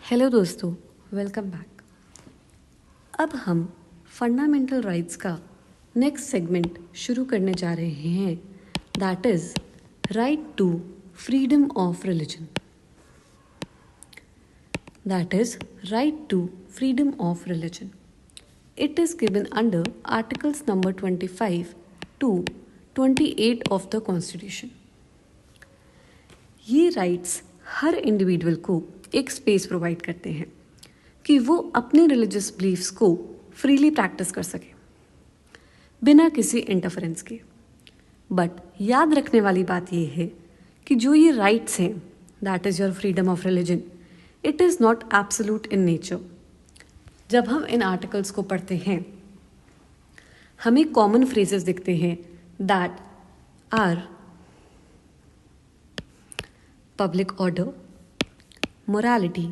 Hello दोस्तों, welcome back. अब हम फंडामेंटल राइट्स का नेक्स्ट सेगमेंट शुरू करने जा रहे हैं, that is right to freedom of religion. That is right to freedom of religion. It is given under Articles number 25 to 28 of the Constitution. ये राइट्स हर individual को एक स्पेस प्रोवाइड करते हैं कि वो अपने रिलीजियस बिलीफ्स को फ्रीली प्रैक्टिस कर सके बिना किसी इंटरफेरेंस के। बट याद रखने वाली बात ये है कि जो ये राइट्स हैं, that is your freedom of religion, it is not absolute in nature. जब हम इन आर्टिकल्स को पढ़ते हैं हमें कॉमन फ्रेजेस दिखते हैं that are public order, morality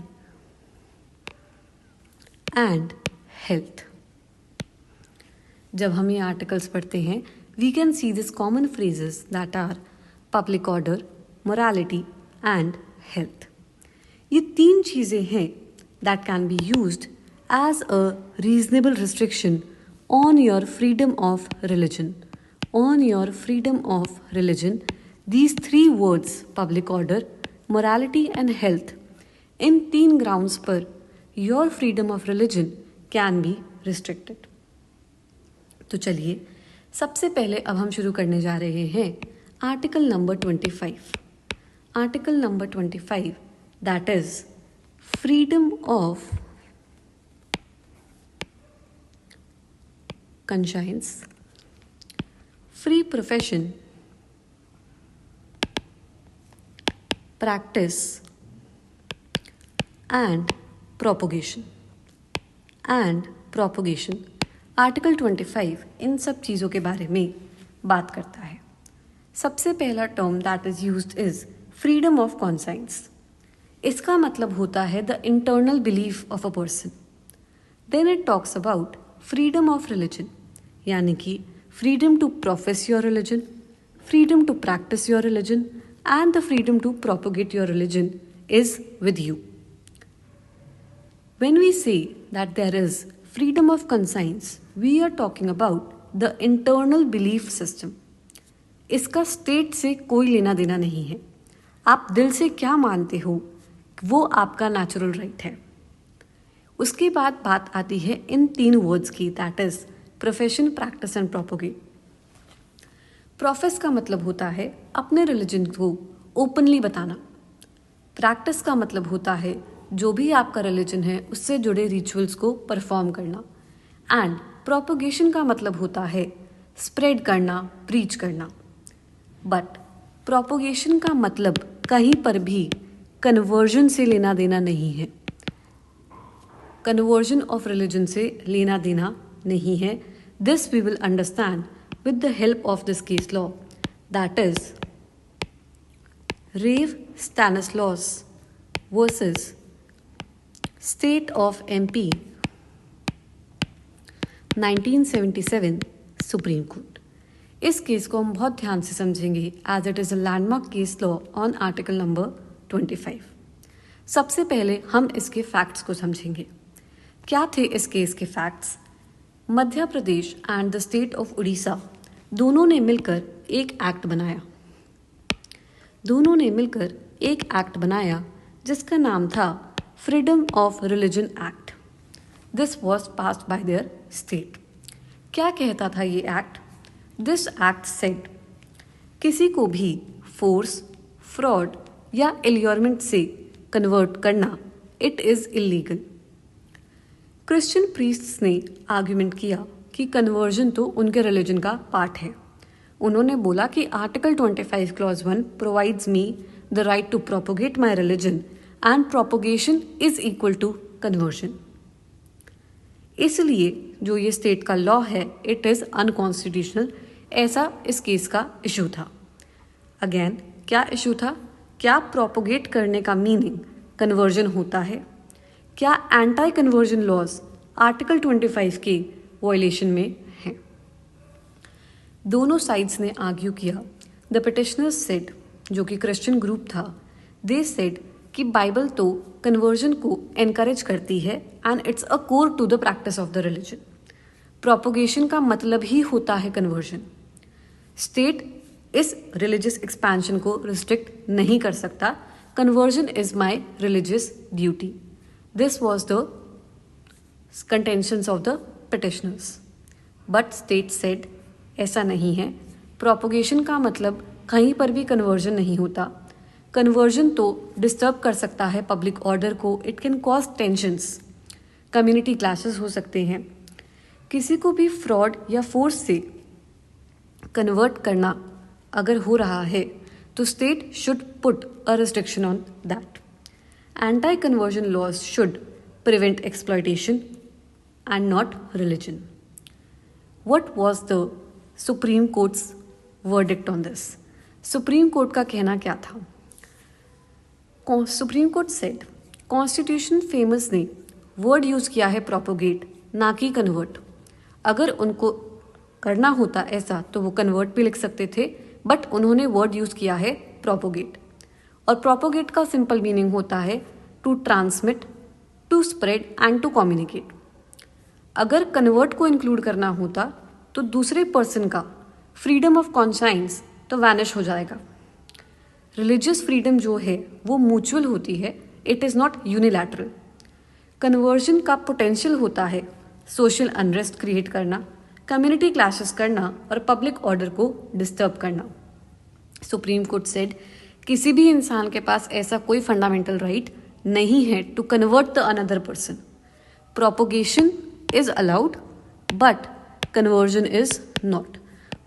and health. जब हम ये आर्टिकल्स पढ़ते हैं we can see this common phrases that are public order, morality and health. ये तीन चीज़ें हैं that can be used as a reasonable restriction on your freedom of religion. On your freedom of religion, these three words, public order, morality and health, इन तीन grounds पर your freedom of religion can be restricted. तो चलिए सबसे पहले अब हम शुरू करने जा रहे हैं article number 25। Article number 25 that is freedom of conscience, free profession, practice and propagation. Article 25 इन सब चीज़ों के बारे में बात करता है। सबसे पहला term that is used is freedom of conscience. इसका मतलब होता है the internal belief of a person. Then it talks about freedom of religion, यानी कि freedom to profess your religion, freedom to practise your religion and the freedom to propagate your religion is with you. When we say that there is freedom of conscience, we are talking about the internal belief system. इसका state से कोई लेना देना नहीं है। आप दिल से क्या मानते हो वो आपका नेचुरल राइट है। उसके बाद बात आती है इन तीन वर्ड्स की, that is profession, practice and propagate. Profess का मतलब होता है अपने रिलीजन को ओपनली बताना। प्रैक्टिस का मतलब होता है जो भी आपका रिलीजन है उससे जुड़े रिचुअल्स को परफॉर्म करना। एंड प्रोपोगेशन का मतलब होता है स्प्रेड करना, प्रीच करना। बट प्रोपोगेशन का मतलब कहीं पर भी कन्वर्जन से लेना देना नहीं है। कन्वर्जन ऑफ रिलीजन से लेना देना नहीं है। This we will understand with the help of this case law, that is Rev Stanislaus versus state of MP 1977 Supreme Court. इस केस को हम बहुत ध्यान से समझेंगे as it is a landmark case law on article number 25। सबसे पहले हम इसके फैक्ट्स को समझेंगे। क्या थे इस केस के facts? Madhya Pradesh and the state of Orissa दोनों ने मिलकर एक एक्ट बनाया जिसका नाम था freedom of religion act. This was passed by there state. क्या कहता था ये एक्ट? दिस एक्ट सेड किसी को भी फोर्स, फ्रॉड या एल्योरमेंट से कन्वर्ट करना it is illegal. Christian priests ने आर्ग्यूमेंट किया कि कन्वर्जन तो उनके रिलीजन का पार्ट है। उन्होंने बोला कि article 25 clause 1 provides me the right to propagate my religion and propagation is equal to conversion. इसलिए जो ये स्टेट का लॉ है इट इज़ अनकॉन्स्टिट्यूशनल। ऐसा इस केस का इशू था। अगेन क्या इशू था? क्या प्रोपोगेट करने का मीनिंग कन्वर्जन होता है? क्या एंटी कन्वर्जन लॉज आर्टिकल 25 के वॉयलेशन में हैं? दोनों साइड्स ने आर्ग्यू किया। द पिटिशनर्स सेड, जो कि क्रिश्चियन ग्रुप था, दे सेड कि बाइबल तो कन्वर्जन को एनकरेज करती है and it's a core to the practice of the religion. Propagation का मतलब ही होता है कन्वर्जन। स्टेट इस रिलीजियस एक्सपेंशन को रिस्ट्रिक्ट नहीं कर सकता। Conversion is my religious duty. This was the contentions of the petitioners. But state said ऐसा नहीं है। प्रोपोगेशन का मतलब कहीं पर भी कन्वर्जन नहीं होता। कन्वर्जन तो डिस्टर्ब कर सकता है पब्लिक ऑर्डर को। It can cause tensions, community clashes हो सकते हैं। किसी को भी फ्रॉड या फोर्स से कन्वर्ट करना अगर हो रहा है तो state should put a restriction on that. Anti conversion laws should prevent exploitation and not religion. What was the Supreme Court's verdict on this? Supreme Court का कहना क्या था? Supreme Court said constitution famous ने word use किया है propagate, ना कि convert. अगर उनको करना होता ऐसा तो वो कन्वर्ट भी लिख सकते थे, बट उन्होंने वर्ड यूज किया है प्रोपोगेट। और प्रोपोगेट का सिंपल मीनिंग होता है to transmit, to spread and to communicate. अगर कन्वर्ट को इंक्लूड करना होता तो दूसरे पर्सन का फ्रीडम ऑफ कॉन्साइंस तो वैनिश हो जाएगा। रिलीजियस फ्रीडम जो है वो म्यूचुअल होती है, it is not unilateral. Conversion का पोटेंशियल होता है सोशल अनरेस्ट क्रिएट करना, कम्युनिटी क्लैशेस करना और पब्लिक ऑर्डर को डिस्टर्ब करना। सुप्रीम कोर्ट सेड किसी भी इंसान के पास ऐसा कोई फंडामेंटल राइट नहीं है to convert the another person. Propagation is allowed but conversion is not.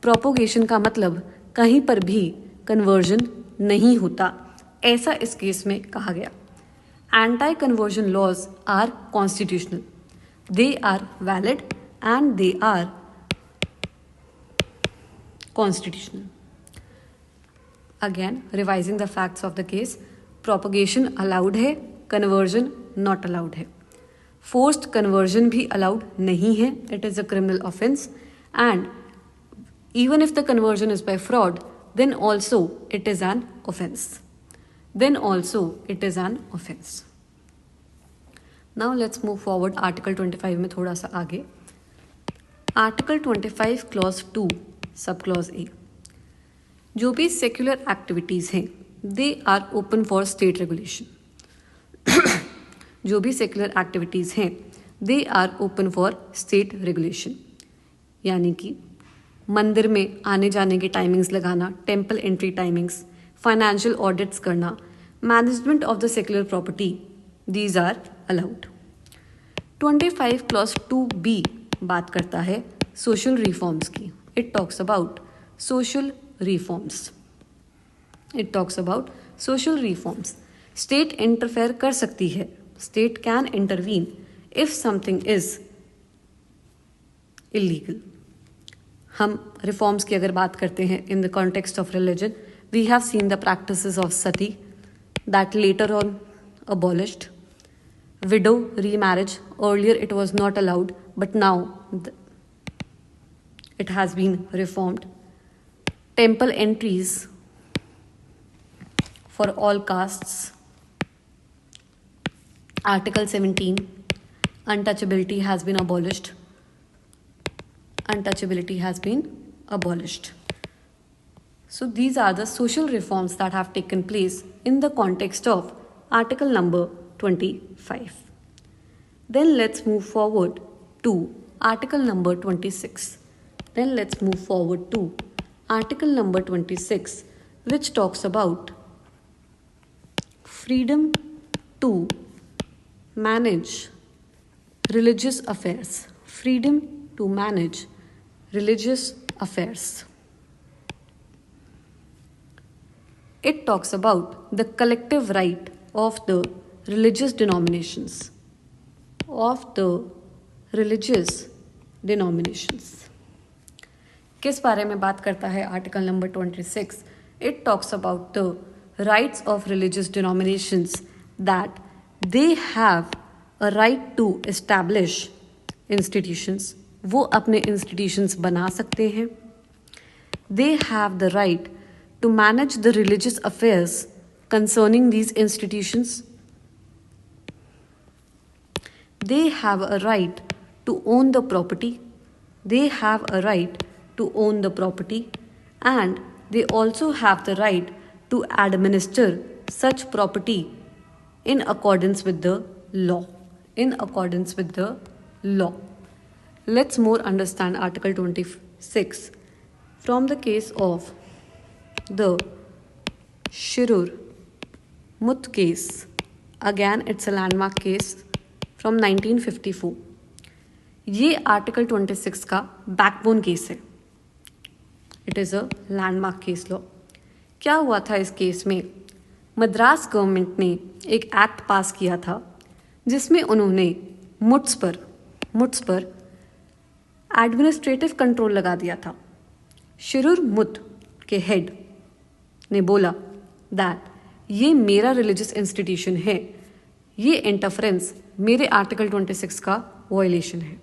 Propagation का मतलब कहीं पर भी कन्वर्जन नहीं होता, ऐसा इस केस में कहा गया। Anti conversion laws are constitutional, they are valid and they are constitutional. Again revising the facts of the case, propagation allowed है, कन्वर्जन नॉट अलाउड है। फोर्स्ड कन्वर्जन भी अलाउड नहीं है, it is a criminal offence. And even if the conversion is by fraud, then also it is an offense. Then also it is an offense. Now let's move forward Article 25 में थोड़ा सा आगे। Article 25 Clause 2 Sub Clause A, जो भी secular activities हैं they are open for state regulation। जो भी secular activities हैं they are open for state regulation, यानी कि मंदिर में आने जाने की टाइमिंग्स लगाना, temple entry timings, financial audits करना, management of the secular property, these are allowed. 25 clause 2B बात करता है सोशल रिफॉर्म्स की। It talks about social reforms. It talks about social reforms. State interfere कर सकती है, state can intervene if something is illegal. हम reforms की अगर बात करते हैं in the context of religion, we have seen the practices of sati that later on abolished, widow remarriage, earlier it was not allowed but now it has been reformed, temple entries for all castes, article 17 untouchability has been abolished. Untouchability has been abolished. So these are the social reforms that have taken place in the context of article number 25. Then let's move forward to article number 26. Then let's move forward to article number 26, which talks about freedom to manage religious affairs. Freedom to manage religious affairs. It talks about the collective right of the religious denominations. Of the religious denominations. किस बारे में बात करता है article number 26? It talks about the rights of religious denominations that they have a right to establish institutions. वो अपने institutions बना सकते हैं। They have the right to manage the religious affairs concerning these institutions? They have a right to own the property. They have a right to own the property, and they also have the right to administer such property in accordance with the law. In accordance with the law. Let's more understand Article 26 from the case of the Shirur Mutt case. Again, it's a landmark case from 1954. ये article 26 का backbone case है. It is a landmark case law. क्या हुआ था इस case में? Madras government ने एक एक्ट पास किया था जिसमें उन्होंने मुट्स पर एडमिनिस्ट्रेटिव कंट्रोल लगा दिया था. शिरूर मुट के हेड ने बोला दैट ये मेरा रिलीजियस इंस्टीट्यूशन है, ये इंटरफेरेंस मेरे आर्टिकल 26 का वायलेशन है.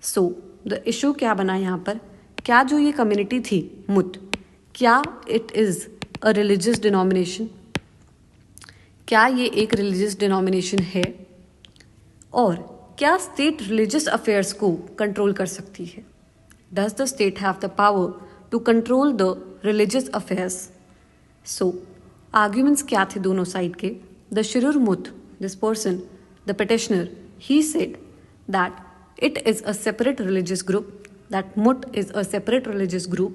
सो द इशू क्या बना यहाँ पर? क्या जो ये कम्युनिटी थी मुट, क्या it is a religious denomination? क्या ये एक रिलीजियस डिनोमिनेशन है? और क्या स्टेट रिलीजियस अफेयर्स को कंट्रोल कर सकती है? Does the state have the power to control the religious affairs? So arguments क्या थे दोनों साइड के? The Shirur Mutt, this person, the petitioner, he said that it is a separate religious group, that Mutt is a separate religious group.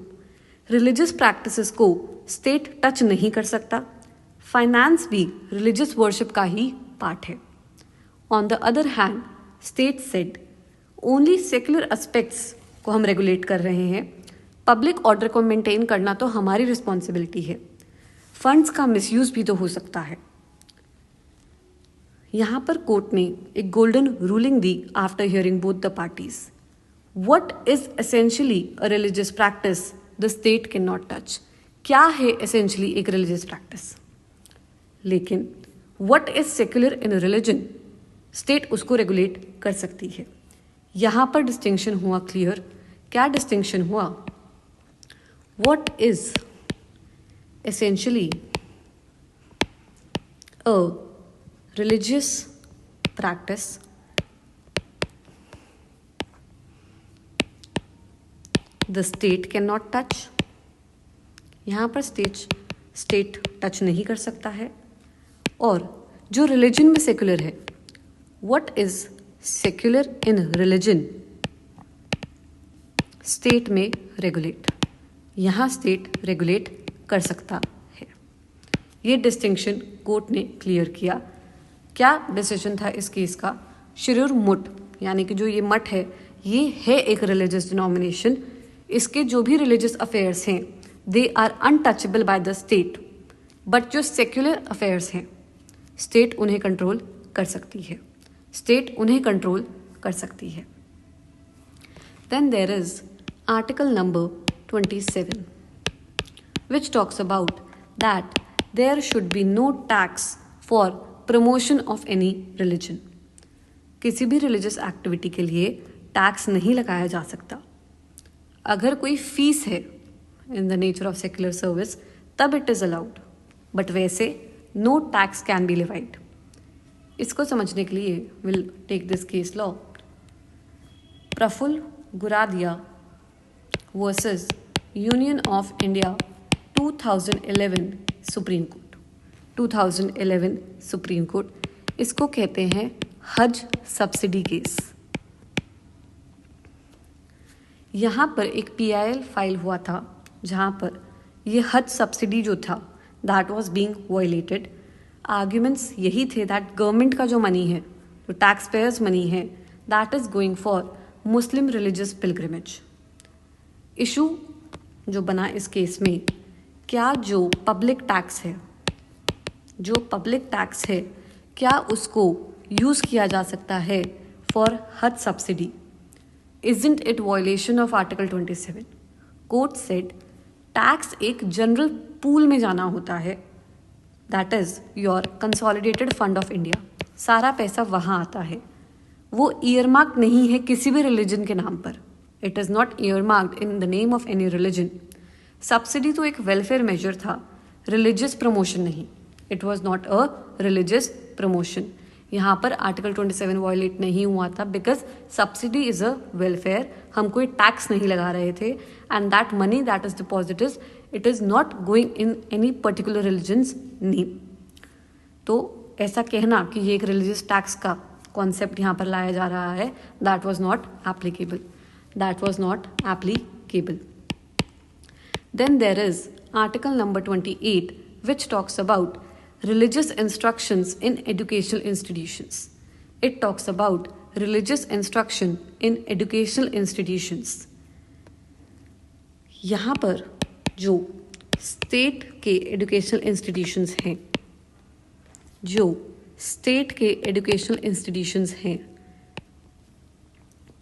Religious practices को state touch नहीं कर सकता. Finance भी religious worship का ही पार्ट है. On the other hand, state said only secular aspects को हम regulate कर रहे हैं. पब्लिक ऑर्डर को मेंटेन करना तो हमारी रिस्पॉन्सिबिलिटी है. फंड्स का मिसयूज भी तो हो सकता है. यहाँ पर कोर्ट ने एक golden ruling the after hearing both the parties. What is essentially a religious practice the state can not touch? क्या है एसेंशियली एक रिलीजियस प्रैक्टिस? लेकिन what is secular in religion, state उसको रेगुलेट कर सकती है. यहाँ पर डिस्टिंक्शन हुआ क्लियर. क्या डिस्टिंक्शन हुआ? What is essentially a religious practice the state cannot touch. यहाँ पर स्टेट टच नहीं कर सकता है. और जो रिलीजन में सेक्युलर है, what is secular in religion, state में रेगुलेट. यहाँ स्टेट रेगुलेट कर सकता है. ये डिस्टिंक्शन कोर्ट ने क्लियर किया. क्या डिसीजन था इस केस का? शिरूर मुट, यानी कि जो ये मठ है, ये है एक रिलीजियस डिनोमिनेशन. इसके जो भी रिलीजियस अफेयर्स हैं they are untouchable by the state. But जो सेक्युलर अफेयर्स हैं स्टेट उन्हें कंट्रोल कर सकती है. स्टेट उन्हें कंट्रोल कर सकती है. Then there is article number 27 which talks about that there should be no tax for promotion of any religion. किसी भी रिलीजियस एक्टिविटी के लिए टैक्स नहीं लगाया जा सकता. अगर कोई फीस है in the nature of secular service तब इट इज़ अलाउड, बट वैसे no tax can be levied. इसको समझने के लिए will take this case law. Prafull Goradia versus Union of India 2011 Supreme Court. 2011 Supreme Court. इसको कहते हैं हज सब्सिडी केस. यहाँ पर एक PIL फाइल हुआ था जहाँ पर ये हज सब्सिडी जो था that was being violated. Arguments यही थे दैट गवर्नमेंट का जो मनी है, जो टैक्स पेयर्स मनी है, that is going for Muslim religious pilgrimage. Issue जो बना इस केस में, क्या जो पब्लिक टैक्स है क्या उसको यूज़ किया जा सकता है फॉर हज subsidy? Isn't it violation of article 27? Court said tax एक जनरल पूल में जाना होता है, that is your consolidated fund of India. सारा पैसा वहाँ आता है. वो ईयरमार्क नहीं है किसी भी रिलीजन के नाम पर. It is not earmarked in the name of any religion. Subsidy तो एक वेलफेयर मेजर था, रिलीजियस प्रमोशन नहीं. It was not a religious promotion. यहाँ पर आर्टिकल 27 वायलेट नहीं हुआ था because subsidy is a welfare. हम कोई टैक्स नहीं लगा रहे थे and that money that is deposited it is not going in any particular religion's name. तो ऐसा कहना कि ये एक रिलीजियस टैक्स का कॉन्सेप्ट यहाँ पर लाया जा रहा है, that was not applicable. That was not applicable. Then there is article number 28 which talks about religious instructions in educational institutions. It talks about religious instruction in educational institutions. यहाँ पर जो स्टेट के एजुकेशनल इंस्टीट्यूशंस हैं,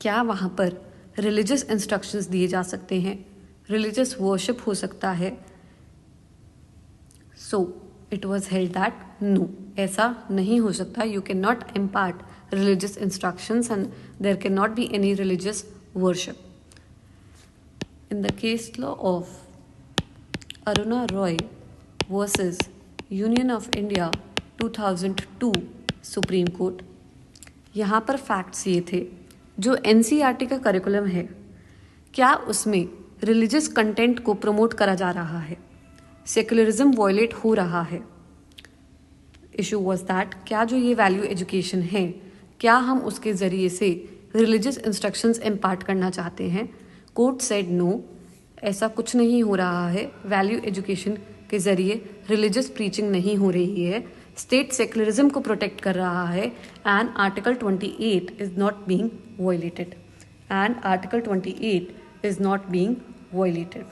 क्या वहाँ पर religious instructions दिए जा सकते हैं? रिलीजियस वर्शिप हो सकता है? So it was held that no, ऐसा नहीं हो सकता. You can not impart religious instructions and there can not be any religious worship. In the case law of Aruna Roy versus Union of India 2002 Supreme Court, यहाँ पर facts ये थे, जो NCERT का करिकुलम है क्या उसमें रिलीजियस कंटेंट को प्रमोट करा जा रहा है? सेक्युलरिज्म वॉयलेट हो रहा है? इशू वॉज दैट क्या जो ये वैल्यू एजुकेशन है, क्या हम उसके ज़रिए से रिलीजियस इंस्ट्रक्शंस इम्पार्ट करना चाहते हैं? कोर्ट सेड नो, ऐसा कुछ नहीं हो रहा है. वैल्यू एजुकेशन के ज़रिए रिलीजियस प्रीचिंग नहीं हो रही है. स्टेट सेक्युलरिज्म को प्रोटेक्ट कर रहा है and article 28 is not being violated. is not being violated.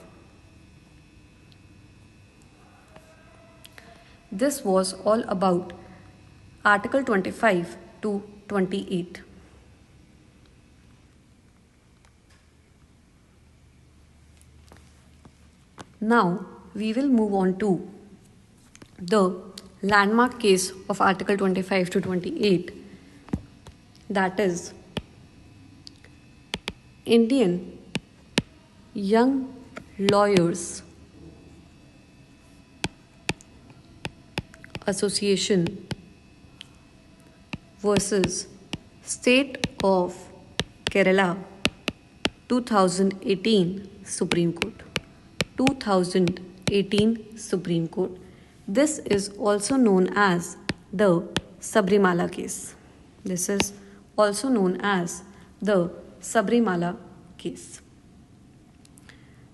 This was all about Article 25 to 28. Now we will move on to the landmark case of Article 25 to 28, that is Indian Young Lawyers Association versus State of Kerala 2018 Supreme Court. 2018 Supreme Court. This is also known as the Sabrimala case. This is also known as the Sabrimala case.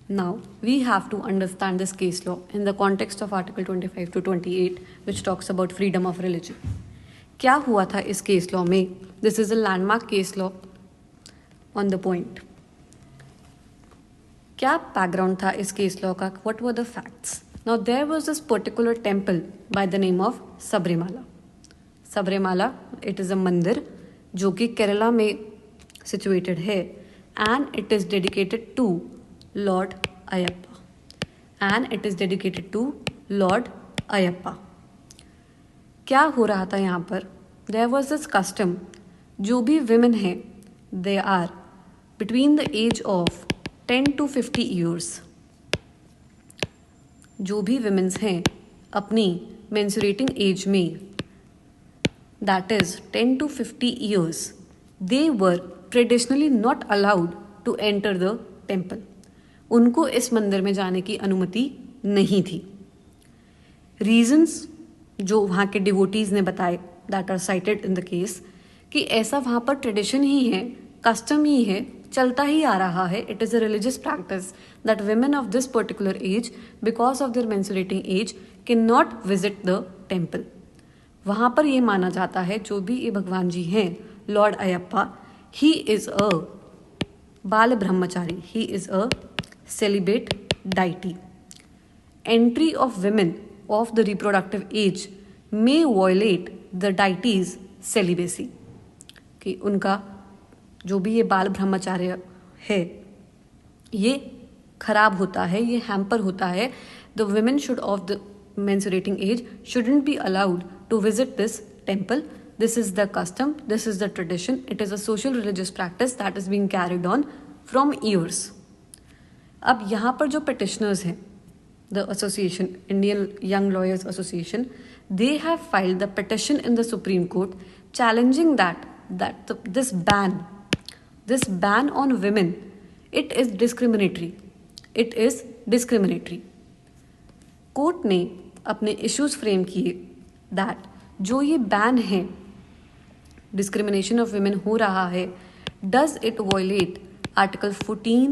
Now, we have to understand this case law in the context of Article 25 to 28, which talks about freedom of religion. क्या हुआ था इस case law में? This is a landmark case law on the point. क्या background था इस case law का? What were the facts? Now, there was this particular temple by the name of Sabrimala. Sabrimala, it is a मंदिर जो कि केरला में situated है and it is dedicated to Lord Ayyappa. And it is dedicated to Lord Ayyappa. क्या हो रहा था यहाँ पर? There was this custom, जो भी women हैं, they are between the age of 10 to 50 years. जो भी women हैं अपनी menstruating age में, that is 10 to 50 years, they were traditionally not allowed to enter the temple. उनको इस मंदिर में जाने की अनुमति नहीं थी. रीजंस जो वहाँ के डिवोटीज ने बताए, that are cited in the case, कि ऐसा वहाँ पर ट्रेडिशन ही है, कस्टम ही है, चलता ही आ रहा है. It is a religious practice that women of this particular age, because of their menstruating age, cannot visit the temple. वहाँ पर ये माना जाता है जो भी ये भगवान जी हैं, Lord Ayyappa, he is a बाल ब्रह्मचारी, he is a celibate deity. Entry of women of the reproductive age may violate the deity's celibacy. कि उनका जो भी ये बाल ब्रह्मचार्य है ये खराब होता है, ये हैम्पर होता है. The women should of the menstruating age shouldn't be allowed to visit this temple. This is the custom, this is the tradition. It is a social religious practice that is being carried on from years. अब यहाँ पर जो petitioners हैं, the association, Indian Young Lawyers Association, they have filed the petition in the Supreme Court challenging this ban on women, it is discriminatory. It is discriminatory. Court ने अपने issues frame किए that जो ये ban है, discrimination of women हो रहा है, does it violet article 14,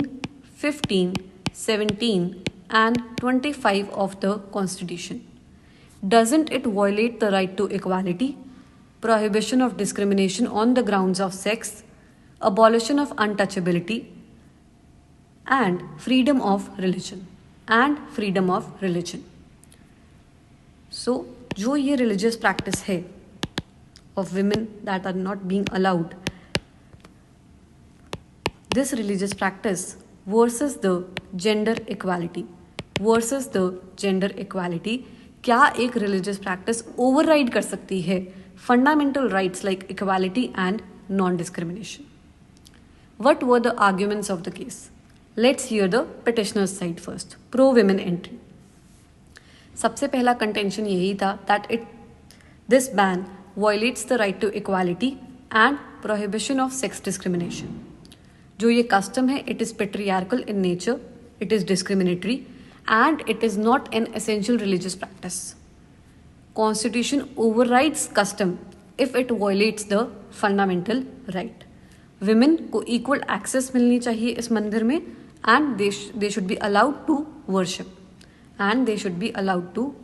15, 17 and 25 of the Constitution? Doesn't it violate the right to equality, prohibition of discrimination on the grounds of sex, abolition of untouchability, and freedom of religion? So, जो ये religious practice है of women that are not being allowed, this religious practice versus the gender equality, क्या एक religious practice override कर सकती है fundamental rights like equality and non-discrimination? What were the arguments of the case? Let's hear the petitioner's side first. Pro-women entry. सबसे पहला contention यही था that this ban violates the right to equality and prohibition of sex discrimination. जो ये custom है, it is patriarchal in nature, it is discriminatory, and it is not an essential religious practice. Constitution overrides custom if it violates the fundamental right. Women को equal access मिलनी चाहिए इस मंदिर में, and they should be allowed to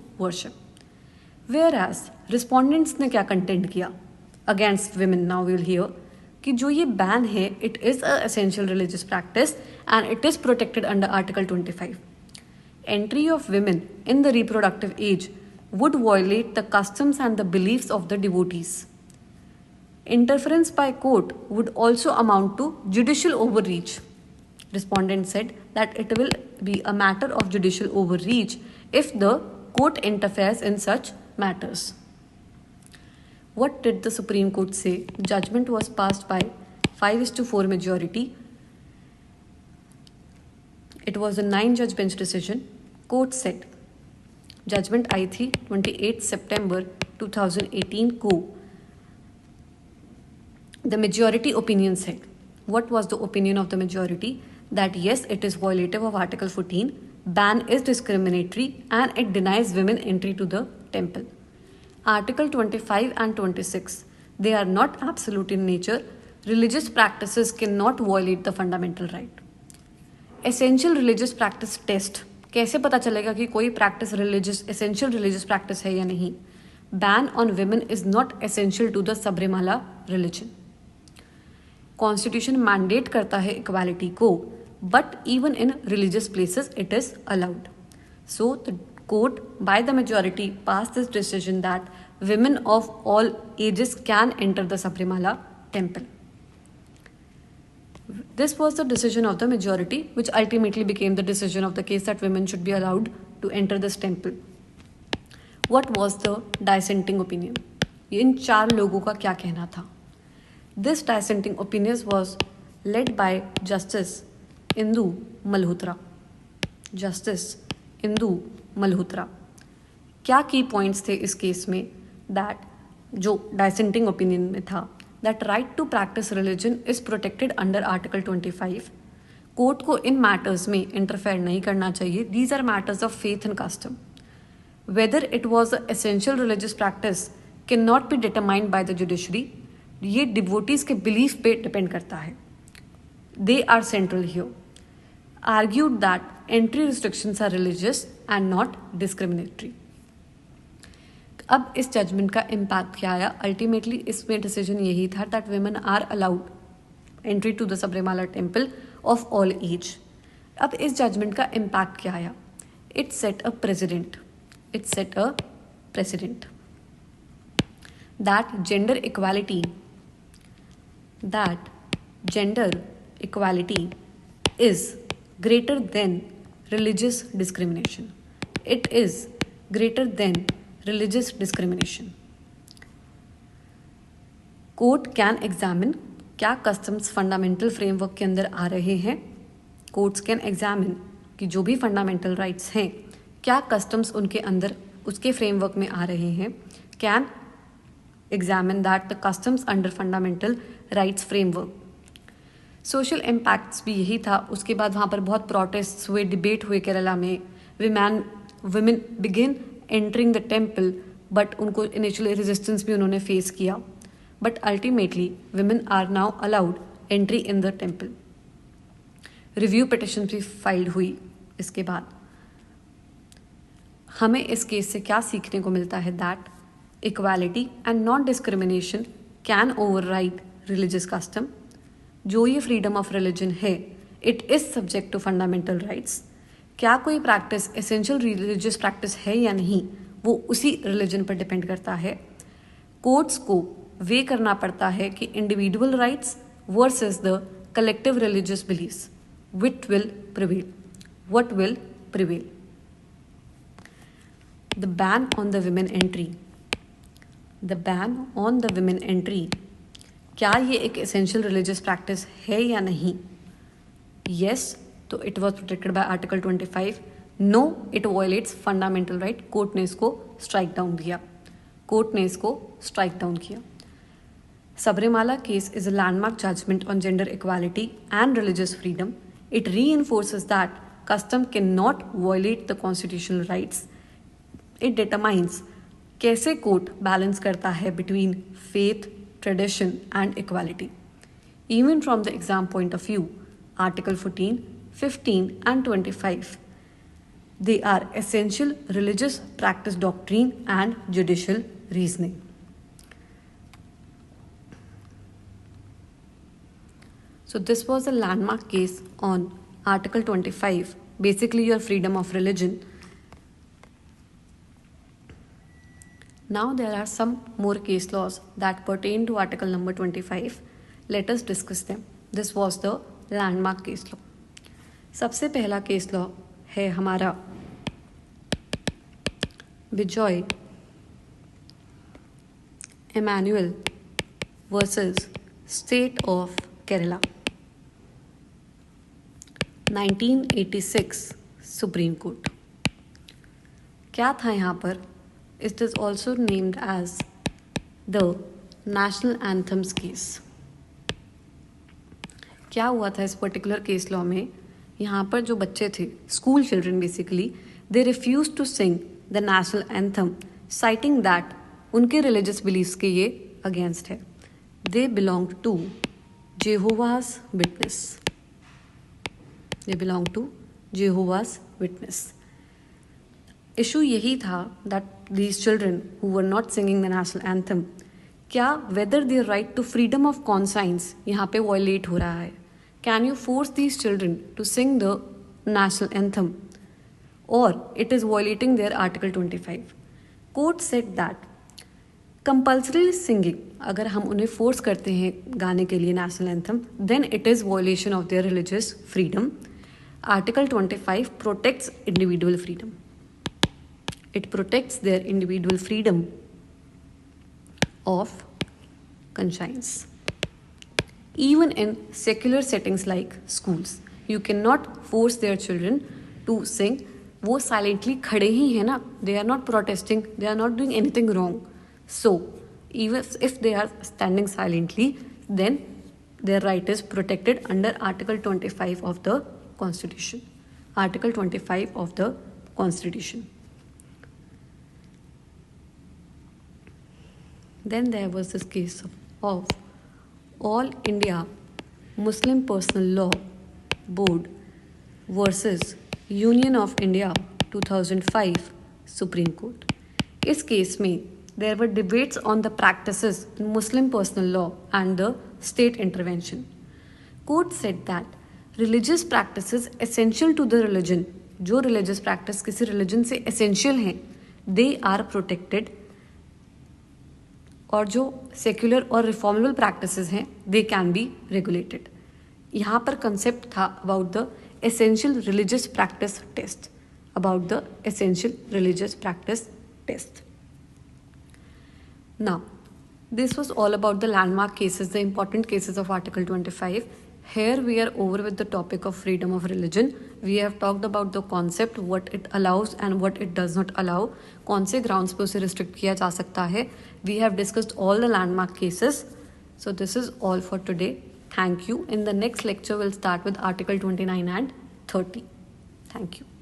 worship. Whereas respondents ने क्या contend किया against women, now we'll hear, कि जो ये ban है, it is a essential religious practice and it is protected under Article 25. Entry of women in the reproductive age would violate the customs and the beliefs of the devotees. Interference by court would also amount to judicial overreach. Respondent said that it will be a matter of judicial overreach if the court interferes in such matters. What did the Supreme Court say? Judgment was passed by 5:4 majority. It was a 9-judge bench decision. Court said, judgment आई थी 28 September 2018 को. The majority opinion said, what was the opinion of the majority? That yes, it is violative of Article 14, ban is discriminatory and it denies women entry to the temple. Article 25 and 26, they are not absolute in nature. Religious practices cannot violate the fundamental right. Essential religious practice test, कैसे पता चलेगा कि कोई practice essential religious practice है या नहीं? Ban on women is not essential to the Sabrimala religion. Constitution mandate करता है equality को, but even in religious places it is allowed. So the court by the majority passed this decision that women of all ages can enter the Sabrimala temple. This was the decision of the majority, which ultimately became the decision of the case that women should be allowed to enter this temple. What was the dissenting opinion? इन 4 लोगों का क्या कहना था? This dissenting opinion was led by Justice Indu Malhotra. क्या की points थे इस case में? दैट जो dissenting opinion में था, that right to practice religion is protected under Article 25. Court को इन मैटर्स में इंटरफेयर नहीं करना चाहिए. These are matters of faith and custom. Whether it was an essential religious practice cannot be determined by the judiciary. ये devotees के belief पे depend करता है. They are central here. Argued that entry restrictions are religious and not discriminatory. अब इस judgement का impact क्या आया? अल्टीमेटली इसमें डिसीजन यही था that women are allowed entry to the Sabarimala temple of all age. अब इस जजमेंट का इम्पैक्ट क्या आया? It set a precedent that gender equality is greater than religious discrimination. It is greater than religious discrimination. Court can examine क्या customs fundamental framework के अंदर आ रहे हैं. Courts can examine कि जो भी fundamental rights हैं क्या customs उनके अंदर उसके फ्रेमवर्क में आ रहे हैं, can examine that the customs under fundamental rights framework. Social impacts भी यही था। उसके बाद वहाँ पर बहुत प्रोटेस्ट हुए, डिबेट हुए केरला में। Women begin entering the temple, but उनको इनिशियली रेजिस्टेंस भी उन्होंने फेस किया, but ultimately women are now allowed entry in the temple. Review petition भी फाइल्ड हुई। इसके बाद हमें इस केस से क्या सीखने को मिलता है, that equality and non discrimination can override religious custom. जो ये फ्रीडम ऑफ रिलीजन है, it is subject to fundamental rights. क्या कोई प्रैक्टिस एसेंशियल रिलीजियस प्रैक्टिस है या नहीं, वो उसी रिलीजन पर डिपेंड करता है। कोर्ट्स को वे करना पड़ता है कि individual rights versus the collective religious beliefs, which will prevail, what will prevail। The ban on the women entry, the ban on the women entry, क्या ये एक essential religious practice है या नहीं? Yes, तो it was protected by Article 25। No, it violates fundamental right। Court ने इसको strike down दिया, कोर्ट ने इसको स्ट्राइक डाउन किया। Sabarimala case is a landmark judgment on gender equality and religious freedom। It reinforces that custom cannot violate the constitutional rights। It determines कैसे court balance करता है between faith, tradition and equality। Even from the exam point of view, Article 14, 15 and 25, they are essential religious practice doctrine and judicial reasoning। So this was a landmark case on Article 25, basically your freedom of religion। Now there are some more case laws that pertain to Article number 25। Let us discuss them। This was the landmark case law। सबसे पहला case law है हमारा Bijoe Emmanuel versus state of Kerala, 1986 Supreme Court. क्या था यहाँ पर? It is also named as the national anthems case. क्या हुआ था इस पर्टिकुलर केस लॉ में? यहाँ पर जो बच्चे थे, school children basically, they refuse to sing the national anthem, citing that उनके रिलीजियस बिलीफ्स के ये अगेंस्ट है। They belong to Jehovah's Witness. They belong to Jehovah's Witness। Issue यही था that these children who were not singing the national anthem, क्या whether their right to freedom of conscience यहाँ पे violate हो रहा है? Can you force these children to sing the national anthem, or it is violating their Article 25? Court said that compulsory singing, अगर हम उन्हें force करते हैं गाने के लिए national anthem, then it is violation of their religious freedom। Article 25 protects individual freedom। It protects their individual freedom of conscience। Even in secular settings like schools, you cannot force their children to sing। वो silently खड़े ही हैं ना, they are not protesting, they are not doing anything wrong। So even if they are standing silently, then their right is protected under Article 25 of the Constitution। Article 25 of the Constitution। Then there was this case of All India Muslim Personal Law Board versus Union of India 2005 Supreme Court। इस case में there were debates on the practices in Muslim personal law and the state intervention। Court said that religious practices essential to the religion, जो religious practice किसी religion से essential हैं, they are protected। और जो secular और reformable practices हैं, they can be regulated। यहाँ पर concept था about the essential religious practice test, about the essential religious practice test। Now, this was all about the landmark cases, the important cases of Article 25। Here we are over with the topic of freedom of religion. We have talked about the concept, what it allows and what it does not allow. कौन से grounds पे उसे restrict किया जा सकता है. We have discussed all the landmark cases. So this is all for today. Thank you. In the next lecture, we'll start with Article 29 and 30. Thank you.